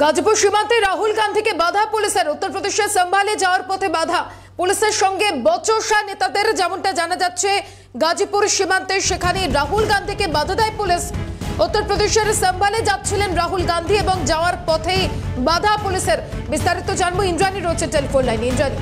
গাজীপুর সীমান্তে রাহুল গান্ধীকে বাধা পুলিশের। उत्तर प्रदेशের संभाले যাওয়ার পথে বাধা পুলিশের সঙ্গে বচসা নেতাদের। যেমনটা জানা যাচ্ছে গাজীপুর সীমান্তে সেখানে রাহুল গান্ধীকে বাধা দেয় পুলিশ। उत्तर प्रदेशের संभाले যাচ্ছিলেন রাহুল গান্ধী এবং যাওয়ার পথেই বাধা পুলিশের। বিস্তারিত জানবো, ইন্দ্রাণী রয়েছে টেলিফোন লাইনে। ইন্দ্রাণী,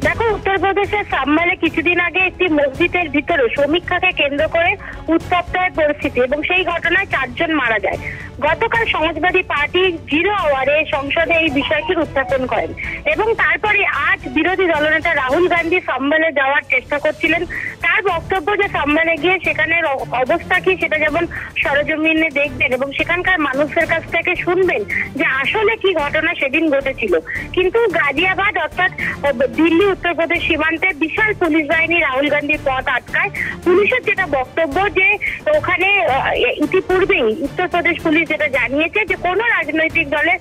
দেখো, উত্তর প্রদেশের সাম্বালে কিছুদিন আগে একটি মসজিদের ভিতরে সমীক্ষাকে কেন্দ্র করে উত্তপ্ত পরিস্থিতি এবং সেই ঘটনায় 4 জন মারা যায়। গতকাল সমাজবাদী পার্টি 0 আওয়ারে সংসদে এই বিষয়টির উত্থাপন করেন এবং তারপরে আজ বিরোধী দলনেতা রাহুল গান্ধী সাম্বালে যাওয়ার চেষ্টা করছিলেন। তার বক্তব্য যে সাম্বালে গিয়ে সেখানের অবস্থা কি সেটা যেমন সরজমিনে দেখবেন এবং সেখানকার মানুষের কাছ থেকে শুনবেন যে আসলে কি ঘটনা সেদিন ঘটেছিল। কিন্তু গাজিয়াবাদ অর্থাৎ দিল্লি উত্তরপ্রদেশ সীমান্তে বিশাল পুলিশ বাহিনী রাহুল গান্ধীর পথ আটকায়। পুলিশের যেটা বক্তব্য যে ওখানে ইতিপূর্বেই উত্তরপ্রদেশ পুলিশ যেটা জানিয়েছে যে কোনো রাজনৈতিক দলে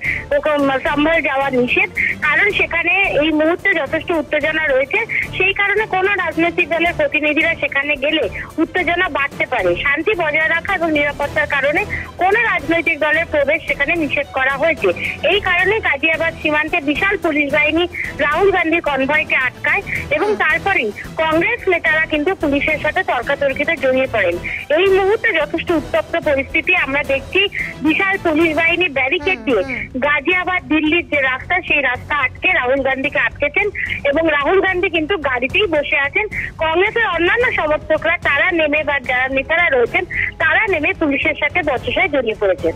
সম্ভল যাওয়া নিষেধ, কারণ সেখানে এই মুহূর্তে যথেষ্ট উত্তেজনা রয়েছে। সেই কারণে কোনো রাজনৈতিক দলের প্রতিনিধিরা সেখানে গেলে উত্তেজনা বাড়তে পারে। শান্তি বজায় রাখা এবং নিরাপত্তার কারণে কোনো রাজনৈতিক দলের প্রবেশ সেখানে নিষেধ করা হয়েছে। এই কারণে গাজিয়াবাদ সীমান্তে বিশাল পুলিশ বাহিনী রাহুল গান্ধীর কনভয়কে আটকায় এবং তারপরেই কংগ্রেস নেতারা কিন্তু পুলিশের সাথে তর্কাতর্কিতে জড়িয়ে পড়েন। এই মুহূর্তে যথেষ্ট উত্তপ্ত পরিস্থিতি আমরা দেখছি। বিশাল পুলিশ বাহিনী ব্যারিকেড দিয়ে গাজিয়াবাদ দিল্লির যে রাস্তা সেই রাস্তা আটকে রাহুল গান্ধীকে আটকেছেন এবং রাহুল গান্ধী কিন্তু গাড়িতেই বসে আছেন। কংগ্রেসের অন্যান্য সমর্থকরা তারা নেমে বা যারা নেতারা রয়েছেন তারা নেমে পুলিশের সাথে বচসায় জড়িয়ে পড়েছেন।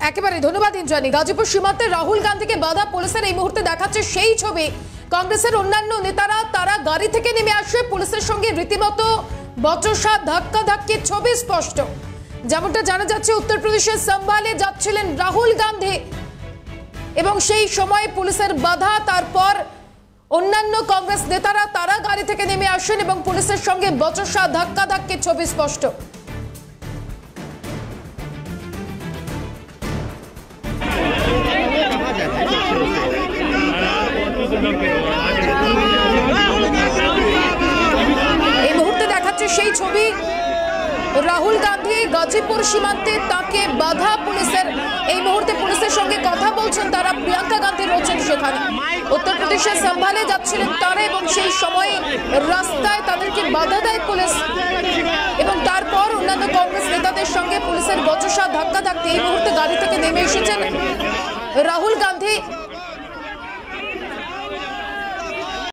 একেবারে ধন্যবাদ ইন্দ্রাণী। গাজীপুর সীমান্তে রাহুল গান্ধীকে বাধা পুলিশের এই মুহূর্তে দেখাচ্ছে সেই ছবি। কংগ্রেসের অন্যান্য নেতারা তারা গাড়ি থেকে নেমে আসে, পুলিশের সঙ্গে রীতিমতো বচসা ধাক্কাধাক্কির ছবি স্পষ্ট। যেমনটা জানা যাচ্ছে উত্তরপ্রদেশের সম্ভালে যাচ্ছিলেন রাহুল গান্ধী এবং সেই সময় পুলিশের বাধা। তারপর অন্যান্য কংগ্রেস নেতারা তারা গাড়ি থেকে নেমে আসেন এবং পুলিশের সঙ্গে বচসা ধাক্কাধাক্কির ছবি স্পষ্ট। এই মুহূর্তে দেখাচ্ছে সেই ছবি, রাহুল গান্ধী গাজীপুর সীমান্তে তাকে বাধা পুলিশের। এই মুহূর্তে পুলিশের সঙ্গে কথা বলছেন তারা। প্রিয়াঙ্কা গান্ধী রয়েছেন সেখানে। উত্তরপ্রদেশের সম্ভালে যাচ্ছিলেন তারা এবং সেই সময় রাস্তায় তাদেরকে বাধা দেয় পুলিশ এবং তারপর অন্যান্য কংগ্রেস নেতাদের সঙ্গে পুলিশের বচসা ধাক্কাধাক্কি। এই মুহূর্তে গাড়ি থেকে নেমে এসেছেন রাহুল গান্ধী